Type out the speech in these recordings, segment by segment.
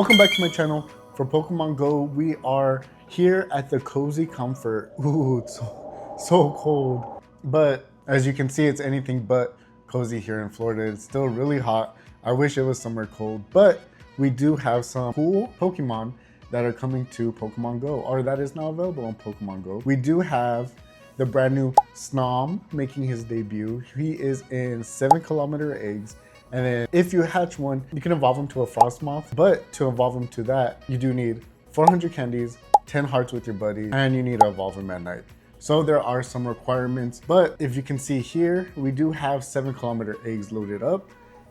Welcome back to my channel. For Pokemon Go, we are here at the Cozy Comfort. Ooh, it's so cold. But as you can see, it's anything but cozy here in Florida. It's still really hot. I wish it was somewhere cold, but we do have some cool Pokemon that are coming to Pokemon Go, or that is now available on Pokemon Go. We do have the brand new Snom making his debut. He is in 7-kilometer eggs. And then if you hatch one, you can evolve him to a Frostmoth. But to evolve him to that, you do need 400 candies, 10 hearts with your buddy, and you need to evolve him at night. So there are some requirements, but if you can see here, we do have 7-kilometer eggs loaded up.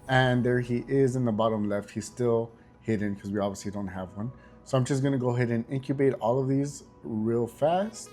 And there he is in the bottom left. He's still hidden because we obviously don't have one. So I'm just gonna go ahead and incubate all of these real fast.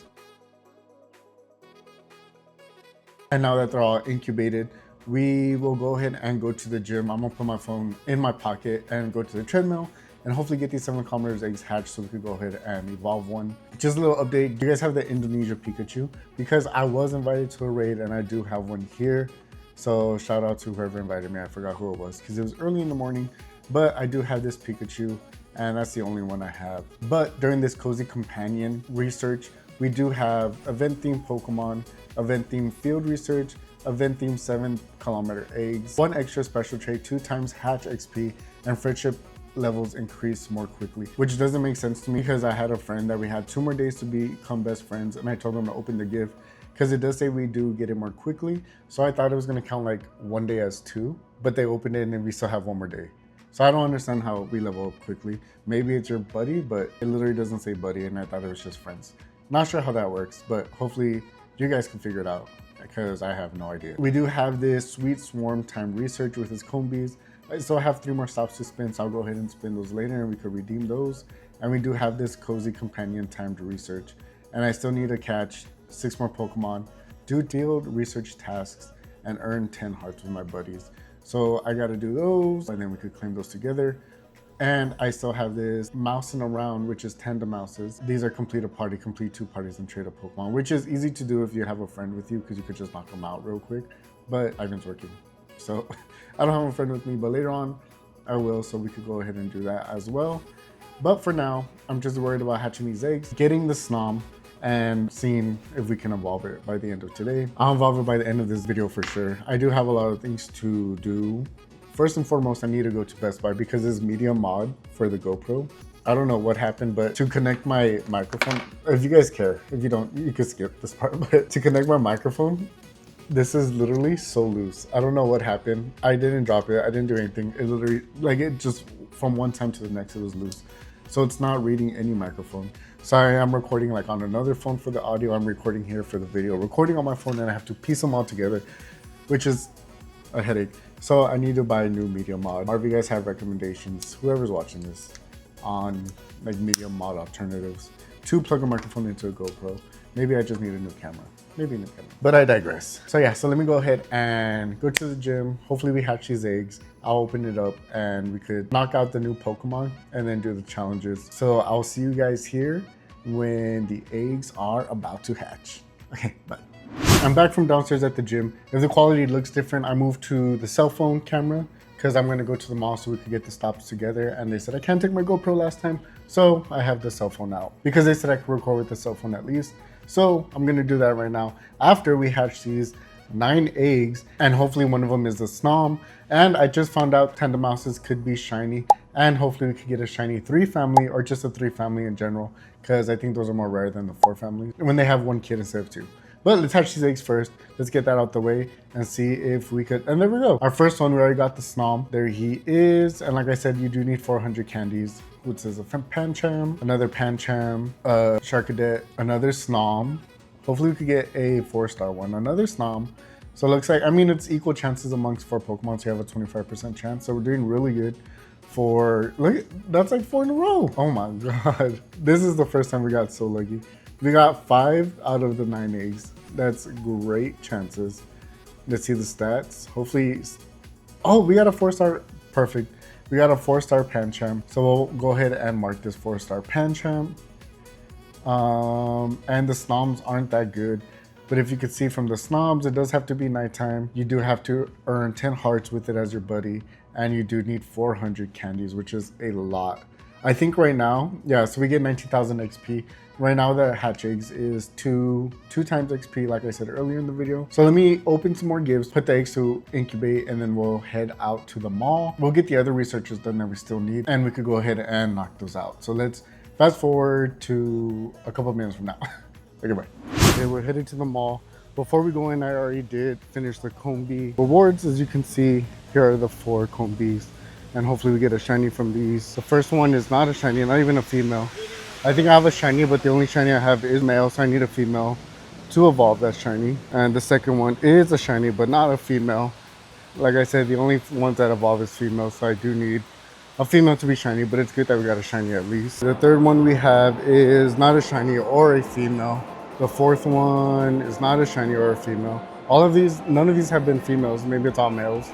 And now that they're all incubated, we will go ahead and go to the gym. I'm gonna put my phone in my pocket and go to the treadmill and hopefully get these 7-kilometer eggs hatched so we could go ahead and evolve one. Just a little update, you guys have the Indonesia Pikachu because I was invited to a raid and I do have one here. So shout out to whoever invited me. I forgot who it was because it was early in the morning, but I do have this Pikachu and that's the only one I have. But during this Cozy Companion research, we do have event-themed Pokemon, event-themed field research, event-themed 7-kilometer eggs, 1 extra special trait, 2 times hatch XP, and friendship levels increase more quickly, which doesn't make sense to me because I had a friend that we had 2 more days to become best friends and I told them to open the gift because it does say we do get it more quickly. So I thought it was gonna count like 1 day as 2, but they opened it and then we still have 1 more day. So I don't understand how we level up quickly. Maybe it's your buddy, but it literally doesn't say buddy and I thought it was just friends. Not sure how that works, but hopefully you guys can figure it out because I have no idea. We do have this Sweet Swarm timed research with his Combees. I still have 3 more stops to spin, so I'll go ahead and spin those later and we could redeem those. And we do have this Cozy Companion timed research. And I still need to catch 6 more Pokemon, do field research tasks, and earn 10 hearts with my buddies. So I gotta do those and then we could claim those together. And I still have this Mouse in a Round, which is TANDEMAUSes. These are complete a party, complete 2 parties and trade a Pokemon, which is easy to do if you have a friend with you because you could just knock them out real quick. But Ivan's working, so I don't have a friend with me, but later on I will, so we could go ahead and do that as well. But for now, I'm just worried about hatching these eggs, getting the Snom, and seeing if we can evolve it by the end of today. I'll evolve it by the end of this video for sure. I do have a lot of things to do. First and foremost, I need to go to Best Buy because this media mod for the GoPro, I don't know what happened, but to connect my microphone, if you guys care, if you don't, you can skip this part, but to connect my microphone, this is literally so loose. I don't know what happened. I didn't drop it. I didn't do anything. It literally, like it just, from one time to the next, it was loose. So it's not reading any microphone. Sorry, I'm recording like on another phone for the audio. I'm recording here for the video. Recording on my phone and I have to piece them all together, which is a headache. So I need to buy a new media mod. Or if you guys have recommendations, whoever's watching this, on like media mod alternatives to plug a microphone into a GoPro. Maybe I just need a new camera. Maybe a new camera. But I digress. So yeah, so let me go ahead and go to the gym. Hopefully we hatch these eggs. I'll open it up and we could knock out the new Pokemon and then do the challenges. So I'll see you guys here when the eggs are about to hatch. Okay, bye. I'm back from downstairs at the gym. If the quality looks different, I moved to the cell phone camera because I'm gonna go to the mall so we could get the stops together. And they said I can't take my GoPro last time, so I have the cell phone out because they said I could record with the cell phone at least. So I'm gonna do that right now after we hatch these 9 eggs and hopefully one of them is the Snom. And I just found out TANDEMAUSes could be shiny and hopefully we could get a shiny 3 family or just a 3 family in general because I think those are more rare than the 4 family when they have 1 kid instead of 2. But let's hatch these eggs first. Let's get that out the way and see if we could, and there we go. Our first one, we already got the Snom. There he is. And like I said, you do need 400 candies, which is a Pancham, another Pancham, Charcadet, another Snom. Hopefully we could get a 4-star one, another Snom. So it looks like, I mean, it's equal chances amongst 4 Pokemon, so you have a 25% chance. So we're doing really good for, look, that's like 4 in a row. Oh my God. This is the first time we got so lucky. We got 5 out of the 9 eggs. That's great chances. Let's see the stats. Hopefully, oh, we got a 4-star, perfect. We got a 4-star Pancham. So we'll go ahead and mark this 4-star Pancham. And the Snoms aren't that good. But if you could see from the Snoms, it does have to be nighttime. You do have to earn 10 hearts with it as your buddy. And you do need 400 candies, which is a lot. I think right now, yeah, so we get 19,000 XP. Right now the hatch eggs is two times XP, like I said earlier in the video. So let me open some more gifts, put the eggs to incubate, and then we'll head out to the mall. We'll get the other researches done that we still need, and we could go ahead and knock those out. So let's fast forward to a couple of minutes from now. Okay, bye. Okay, we're headed to the mall. Before we go in, I already did finish the Combee rewards. As you can see, here are the 4 Combees, and hopefully we get a shiny from these. The first one is not a shiny, not even a female. I think I have a shiny, but the only shiny I have is male, so I need a female to evolve that shiny. And the second one is a shiny, but not a female. Like I said, the only ones that evolve is female, so I do need a female to be shiny, but it's good that we got a shiny at least. The third one we have is not a shiny or a female. The fourth one is not a shiny or a female. All of these, none of these have been females. Maybe it's all males.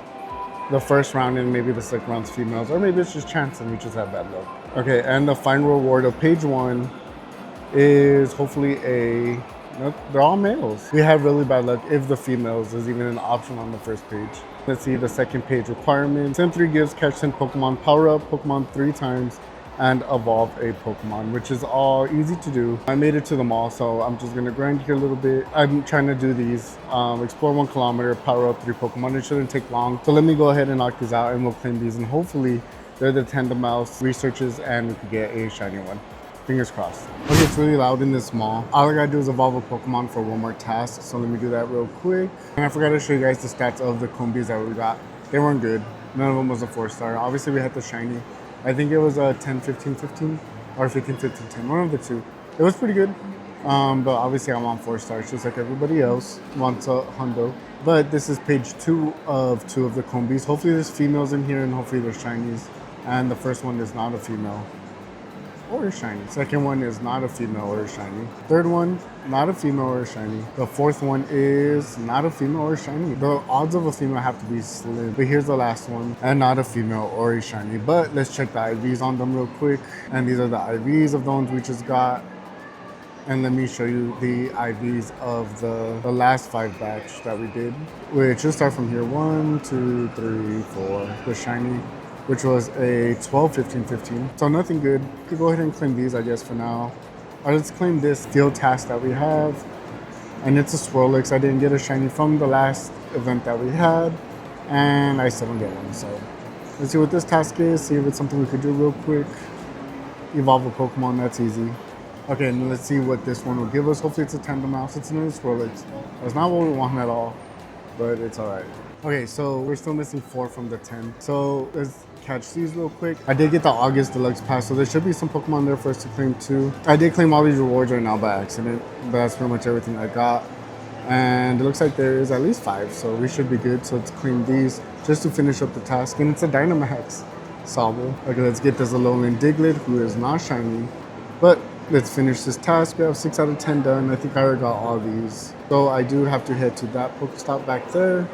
The first round and maybe the second round's females, or maybe it's just chance and we just have bad luck. Okay, and the final reward of page 1 is hopefully a, nope, they're all males. We have really bad luck if the females is even an option on the first page. Let's see the second page requirements. Send 3 gifts, catch 10 Pokemon, power up Pokemon 3 times, and evolve a Pokemon, which is all easy to do. I made it to the mall, so I'm just gonna grind here a little bit. I'm trying to do these, explore 1 kilometer, power up 3 Pokemon. It shouldn't take long. So let me go ahead and knock these out and we'll claim these, and hopefully they're the TANDEMAUS researches and we could get a shiny one. Fingers crossed. Okay, it's really loud in this mall. All I gotta do is evolve a Pokemon for 1 more task, so let me do that real quick. And I forgot to show you guys the stats of the Combees that we got. They weren't good. None of them was a 4-star. Obviously we had the shiny. I think it was a 10, 15, 15, or 15, 15, 10, one of the 2. It was pretty good, but obviously I want 4 stars, just like everybody else wants a hundo. But this is page 2 of the Combees. Hopefully there's females in here and hopefully there's shinies. And the first one is not a female or a shiny. Second one is not a female or a shiny. Third one, not a female or a shiny. The fourth one is not a female or a shiny. The odds of a female have to be slim. But here's the last one, and not a female or a shiny. But let's check the IVs on them real quick. And these are the IVs of the ones we just got. And let me show you the IVs of the last 5 batch that we did. Which will start from here. 1, 2, 3, 4. The shiny, which was a 12, 15, 15. So nothing good. Could go ahead and claim these, I guess, for now. Or let's claim this field task that we have. And it's a Snorlax. I didn't get a shiny from the last event that we had. And I still don't get one, so. Let's see what this task is, see if it's something we could do real quick. Evolve a Pokemon, that's easy. Okay, and let's see what this one will give us. Hopefully it's a TANDEMAUS. It's another Snorlax. That's not what we want at all, but it's all right. Okay, so we're still missing 4 from the 10. So let's catch these real quick. I did get the August Deluxe Pass, so there should be some Pokemon there for us to claim too. I did claim all these rewards right now by accident, but that's pretty much everything I got. And it looks like there is at least 5, so we should be good. So let's claim these just to finish up the task. And it's a Dynamax Sobble. Okay, let's get this Alolan Diglett, who is not shiny. But let's finish this task. We have 6 out of 10 done. I think I already got all these. So I do have to head to that Pokestop back there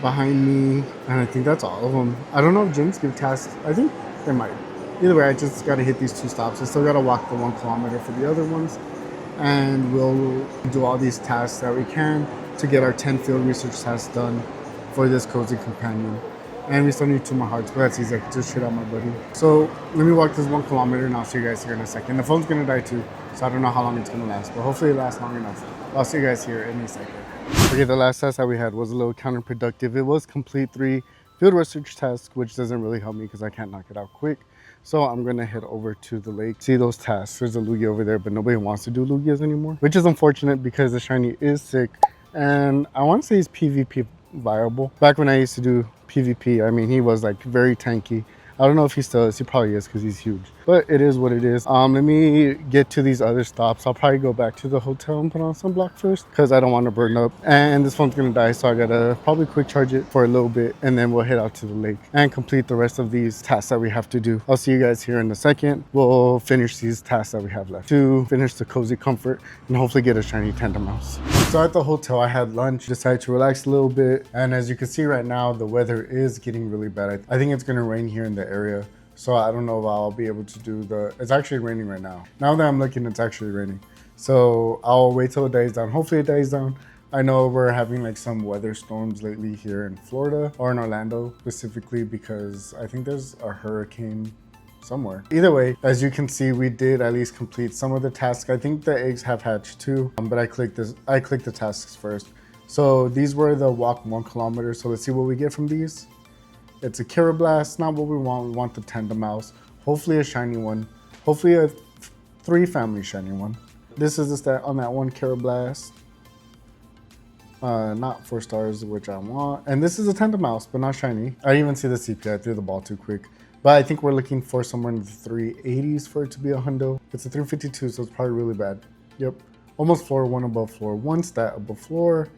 behind me, and I think that's all of them. I don't know if gyms give tasks. I think they might. Either way, I just gotta hit these 2 stops. I still gotta walk the 1 kilometer for the other ones, and we'll do all these tasks that we can to get our 10 field research tasks done for this cozy companion. And we still need 2 more hearts, but that's easy. I can just shit out my buddy. So let me walk this 1 kilometer and I'll see you guys here in a second. The phone's gonna die too, so I don't know how long it's gonna last, but hopefully it lasts long enough. I'll see you guys here in a second. Okay, the last task that we had was a little counterproductive. It was complete 3 field research tasks, which doesn't really help me because I can't knock it out quick. So I'm gonna head over to the lake, see those tasks. There's a Lugia over there, but nobody wants to do Lugias anymore, which is unfortunate because the shiny is sick. And I wanna say he's PvP viable. Back when I used to do PvP, I mean, he was like very tanky. I don't know if he still is. He probably is because he's huge. But it is what it is. Let me get to these other stops. I'll probably go back to the hotel and put on sunblock first because I don't want to burn up. And this phone's going to die, so I got to probably quick charge it for a little bit. And then we'll head out to the lake and complete the rest of these tasks that we have to do. I'll see you guys here in a second. We'll finish these tasks that we have left to finish the cozy comfort and hopefully get a shiny TANDEMAUS. So at the hotel, I had lunch, decided to relax a little bit. And as you can see right now, the weather is getting really bad. I think it's going to rain here in the area. So I don't know if I'll be able to do it's actually raining right now. Now that I'm looking, it's actually raining. So I'll wait till it dies down. Hopefully it dies down. I know we're having like some weather storms lately here in Florida or in Orlando specifically because I think there's a hurricane somewhere. Either way, as you can see, we did at least complete some of the tasks. I think the eggs have hatched too, but I clicked the tasks first. So these were the walk 1 kilometer. So let's see what we get from these. It's a Carablast, not what we want. We want the TANDEMAUS. Hopefully a shiny one. Hopefully a 3 family shiny one. This is the stat on that one Carablast. Not 4 stars, which I want. And this is a TANDEMAUS, but not shiny. I didn't even see the CP. I threw the ball too quick. But I think we're looking for somewhere in the 380s for it to be a hundo. It's a 352, so it's probably really bad. Yep. Almost floor, 1 above floor, 1 stat above floor.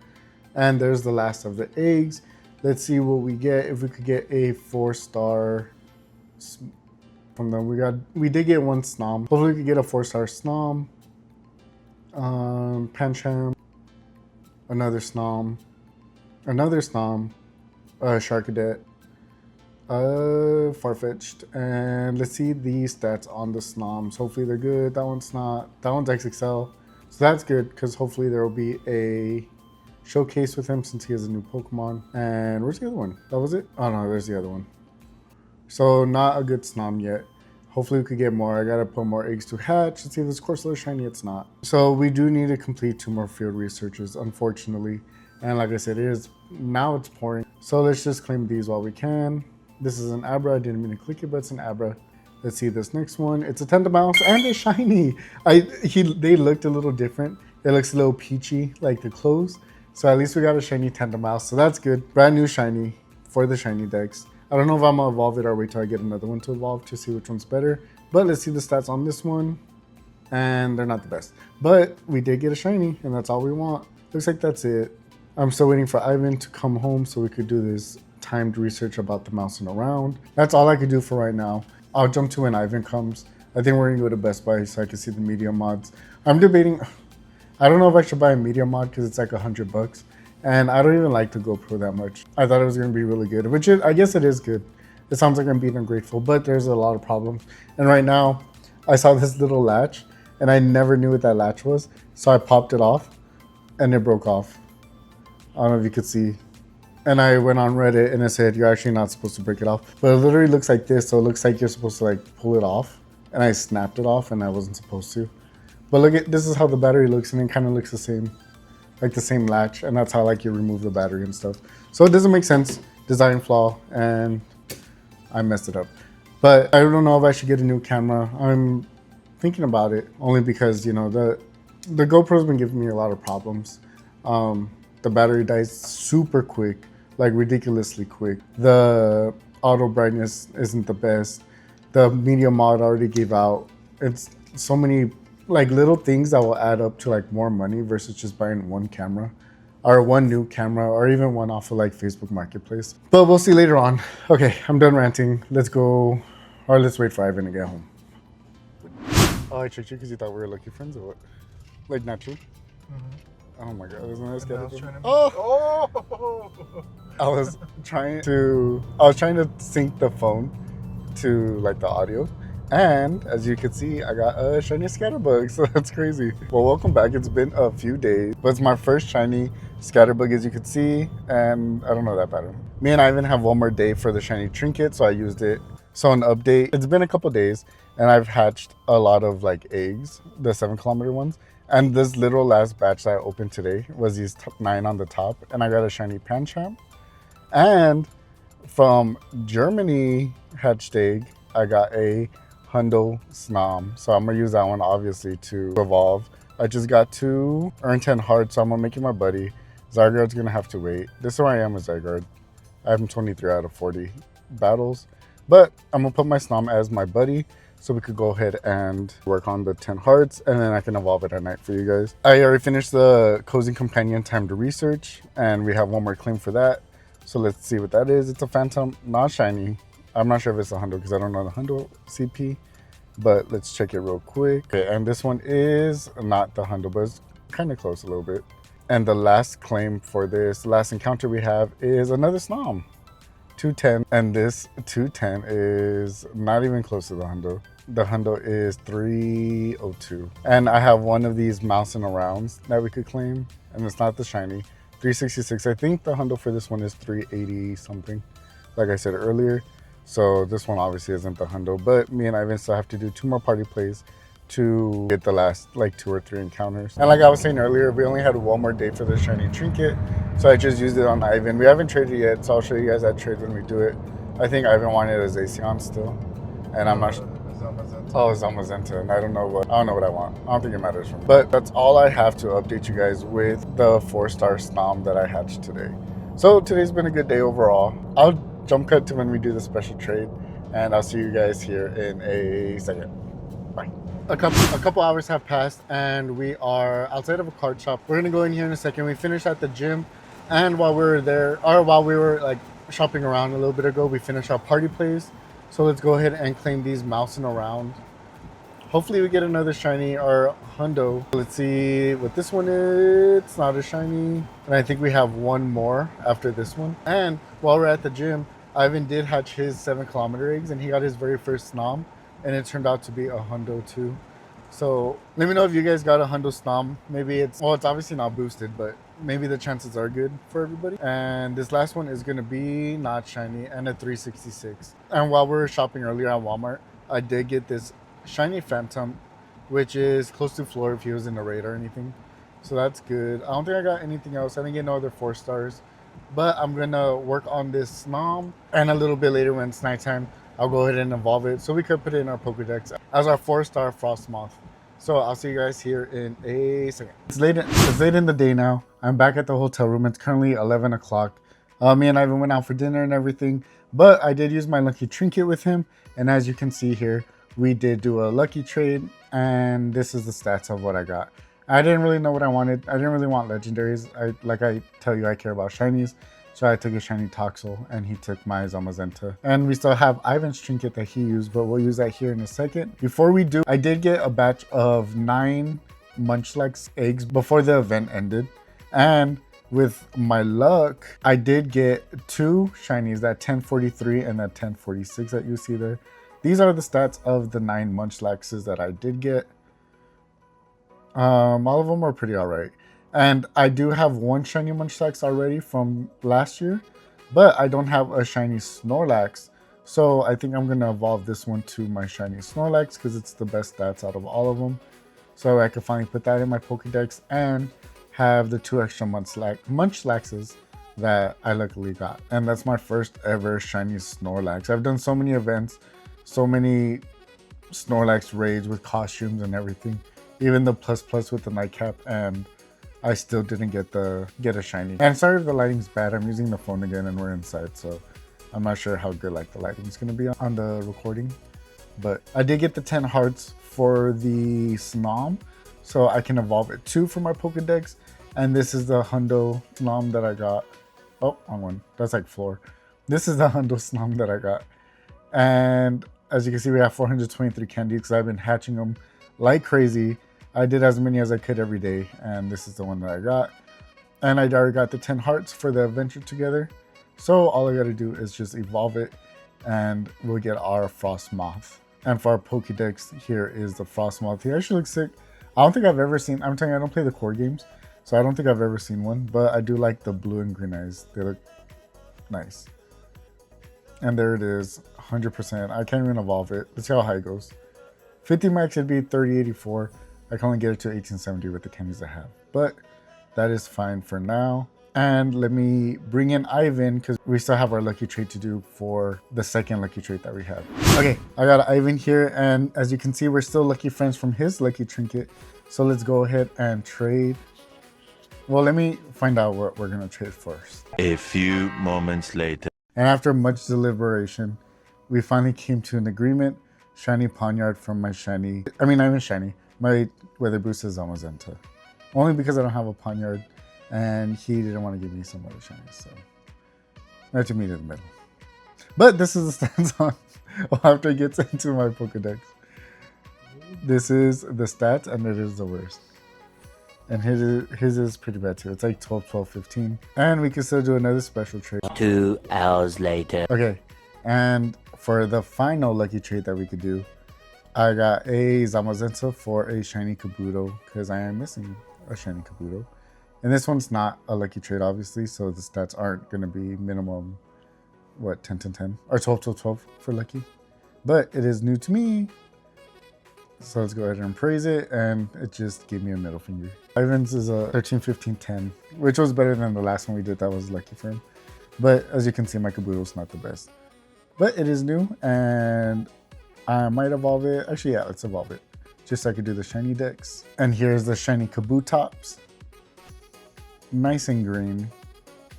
And there's the last of the eggs. Let's see what we get. If we could get a 4-star from them. We did get 1 Snom. Hopefully we could get a 4-star Snom. Pancham. Another Snom. Sharkadet. Farfetched. And let's see these stats on the Snoms. Hopefully they're good. That one's not. That one's XXL. So that's good because hopefully there will be a showcase with him since he has a new Pokemon. And where's the other one? That was it? Oh no, there's the other one. So not a good Snom yet. Hopefully we could get more. I gotta put more eggs to hatch. Let's see if this Corsola shiny. It's not. So we do need to complete 2 more field researches, unfortunately. And like I said, now it's pouring. So let's just claim these while we can. This is an Abra. I didn't mean to click it, but it's an Abra. Let's see this next one. It's a TANDEMAUS and a shiny. They looked a little different. It looks a little peachy, like the clothes. So at least we got a shiny TANDEMAUS. So that's good. Brand new shiny for the shiny decks. I don't know if I'm gonna evolve it or wait till I get another one to evolve to see which one's better. But let's see the stats on this one. And they're not the best. But we did get a shiny, and that's all we want. Looks like that's it. I'm still waiting for Ivan to come home so we could do this timed research about the mousing around. That's all I could do for right now. I'll jump to when Ivan comes. I think we're gonna go to Best Buy so I can see the media mods. I'm debating, I don't know if I should buy a media mod because it's like $100. And I don't even like the GoPro that much. I thought it was gonna be really good, which I guess it is good. It sounds like I'm being ungrateful, but there's a lot of problems. And right now, I saw this little latch and I never knew what that latch was. So I popped it off and it broke off. I don't know if you could see. And I went on Reddit and it said, you're actually not supposed to break it off. But it literally looks like this. So it looks like you're supposed to like pull it off. And I snapped it off and I wasn't supposed to. But look at, this is how the battery looks and it kind of looks the same. Like the same latch, and that's how like you remove the battery and stuff. So it doesn't make sense, design flaw, and I messed it up. But I don't know if I should get a new camera. I'm thinking about it only because, you know, the GoPro's been giving me a lot of problems. The battery dies super quick, like ridiculously quick. The auto brightness isn't the best. The media mod already gave out. It's so many like little things that will add up to like more money versus just buying 1 camera or 1 new camera or even one off of like Facebook Marketplace. But we'll see later on. Okay, I'm done ranting. Let's go, or let's wait for Ivan to get home. Oh, I tricked you because you thought we were lucky friends or what? Like not true? Mm-hmm. Oh my God, isn't that scary? Oh! I was trying to sync the phone to like the audio. And as you can see, I got a shiny Scatterbug, so that's crazy. Well, welcome back. It's been a few days, but it's my first shiny Scatterbug, as you can see, and I don't know that pattern. Me and Ivan have 1 more day for the shiny trinket, so I used it. So an update, it's been a couple days, and I've hatched a lot of like eggs, the 7-kilometer ones. And this little last batch that I opened today was these 9 on the top, and I got a shiny Pancham. And from Germany hatched egg, I got a hundo Snom, so I'm gonna use that one obviously to evolve. I just got 2 earn 10 hearts, so I'm gonna make it my buddy. Zygarde's gonna have to wait. This is where I am with Zygarde. I have him 23 out of 40 battles, but I'm gonna put my Snom as my buddy so we could go ahead and work on the 10 hearts, and then I can evolve it at night for you guys. I already finished the Cozy Companion time to research, and we have 1 more claim for that. So let's see what that is. It's a Phantom, not shiny. I'm not sure if it's a hundo because I don't know the hundo CP, but let's check it real quick. Okay, and this one is not the hundo, but it's kind of close a little bit. And the last claim for this last encounter we have is another Snom, 210, and this 210 is not even close to the hundo. The hundo is 302, and I have 1 of these mousing arounds that we could claim, and it's not the shiny. 366. I think the hundo for this one is 380 something, like I said earlier. So this one obviously isn't the hundo, but me and Ivan still have to do 2 more party plays to get the last like 2 or 3 encounters. And like I was saying earlier, we only had 1 more day for the shiny trinket, so I just used it on Ivan. We haven't traded yet, so I'll show you guys that trade when we do it. I think Ivan wanted a Zacian still, and I'm not sure. Oh, Zamazenta, and I don't know what I want. I don't think it matters for me. But that's all I have to update you guys with the 4-star Snom that I hatched today. So today's been a good day overall. I'll jump cut to when we do the special trade, and I'll see you guys here in a second. Bye. A couple hours have passed, and we are outside of a card shop. We're gonna go in here in a second. We finished at the gym, and while we were there, or while we were like shopping around a little bit ago, we finished our party plays. So let's go ahead and claim these mousing around. Hopefully we get another shiny or hundo. Let's see what this one is. It's not a shiny. And I think we have 1 more after this one. And while we're at the gym, Ivan did hatch his 7-kilometer eggs, and he got his very first Snom, and it turned out to be a hundo too. So let me know if you guys got a hundo Snom. Maybe it's obviously not boosted, but maybe the chances are good for everybody. And this last one is gonna be not shiny and a 366. And while we were shopping earlier at Walmart, I did get this Shiny Phantom, which is close to floor if he was in the raid or anything. So that's good. I don't think I got anything else. I didn't get no other 4 stars. But I'm gonna work on this Snom, and a little bit later when it's nighttime, I'll go ahead and evolve it so we could put it in our Pokedex as our 4-star Frostmoth. So I'll see you guys here in a second. It's late in the day now. I'm back at the hotel room. It's currently 11 o'clock. Me and Ivan went out for dinner and everything, but I did use my lucky trinket with him. And as you can see here, we did do a lucky trade, and this is the stats of what I got. I didn't really know what I wanted. I didn't really want legendaries. Like I tell you, I care about shinies. So I took a shiny Toxel, and he took my Zamazenta. And we still have Ivan's trinket that he used, but we'll use that here in a second. Before we do, I did get a batch of 9 Munchlax eggs before the event ended. And with my luck, I did get 2 shinies, that 1043 and that 1046 that you see there. These are the stats of the 9 Munchlaxes that I did get. All of them are pretty alright. And I do have 1 Shiny Munchlax already from last year, but I don't have a Shiny Snorlax. So I think I'm going to evolve this one to my Shiny Snorlax because it's the best stats out of all of them. So I can finally put that in my Pokedex and have the 2 extra Munchlaxes that I luckily got. And that's my first ever Shiny Snorlax. I've done so many events, so many Snorlax raids with costumes and everything. Even the plus with the nightcap, and I still didn't get a shiny. And sorry if the lighting's bad. I'm using the phone again and we're inside, so I'm not sure how good like the lighting's gonna be on the recording. But I did get the 10 hearts for the Snom, so I can evolve it too for my Pokedex. And this is the hundo Snom that I got. Oh, wrong one. That's like floor. This is the hundo Snom that I got. And as you can see, we have 423 candies because I've been hatching them like crazy. I did as many as I could every day, and this is the one that I got. And I already got the 10 hearts for the adventure together. So all I gotta do is just evolve it, and we'll get our Frostmoth. And for our Pokedex, here is the Frostmoth. He actually looks sick. I don't think I've ever seen, I'm telling you, I don't play the core games, so I don't think I've ever seen one, but I do like the blue and green eyes. They look nice. And there it is, 100%. I can't even evolve it. Let's see how high it goes. 50 max, it'd be 3084. I can only get it to 1870 with the candies I have, but that is fine for now. And let me bring in Ivan because we still have our lucky trait to do for the second lucky trait that we have. Okay, I got Ivan here, and as you can see, we're still lucky friends from his lucky trinket. So let's go ahead and trade. Well, let me find out what we're gonna trade first. A few moments later. And after much deliberation, we finally came to an agreement. Shiny Poniard from my shiny, not even shiny, my weather boost is Zamazenta. Only because I don't have a Poniard, and he didn't want to give me some other shinies, so I had to meet in the middle. But this is the stats on after it gets into my Pokedex. This is the stats, and it is the worst. And his is pretty bad too. It's like 12, 12, 15. And we can still do another special trade. 2 hours later. Okay, and for the final lucky trade that we could do, I got a Zamazenta for a Shiny Kabuto because I am missing a Shiny what, 10, 10, 10, or 12, 12, 12 for lucky. But it is new to me. So let's go ahead and praise it, and it just gave me a middle finger. Ivan's is a 13, 15, 10, which was better than the last one we did. That was lucky for him. But as you can see, my Kabuto's not the best. But it is new, and I might evolve it. Actually, yeah, let's evolve it. Just so I could do the shiny decks. And here's the shiny Kabutops. Nice and green.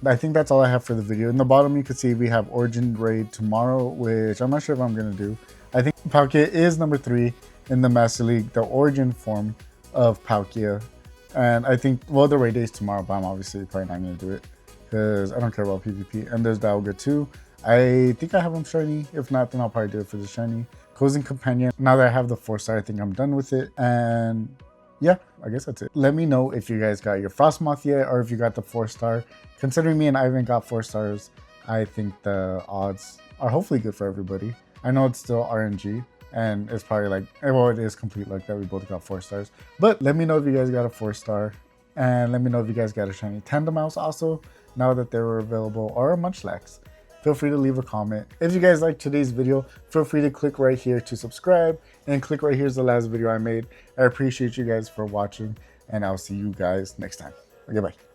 I think that's all I have for the video. In the bottom, you can see we have Origin Raid tomorrow, which I'm not sure if I'm going to do. I think Palkia is number 3 in the Master League, the Origin form of Palkia. And I think, well, the raid day is tomorrow, but I'm obviously probably not going to do it because I don't care about PvP. And there's Dialga too. I think I have him shiny. If not, then I'll probably do it for the shiny. Closing Companion. Now that I have the 4-star, I think I'm done with it. And yeah, I guess that's it. Let me know if you guys got your Frostmoth yet, or if you got the 4-star. Considering me and Ivan got 4 stars, I think the odds are hopefully good for everybody. I know it's still RNG, and it's probably like, well, it is complete luck that we both got 4 stars. But let me know if you guys got a 4-star, and let me know if you guys got a shiny TANDEMAUS also, now that they were available, or a Munchlax. Feel free to leave a comment. If you guys liked today's video, feel free to click right here to subscribe, and click right here is the last video I made. I appreciate you guys for watching, and I'll see you guys next time. Okay, bye.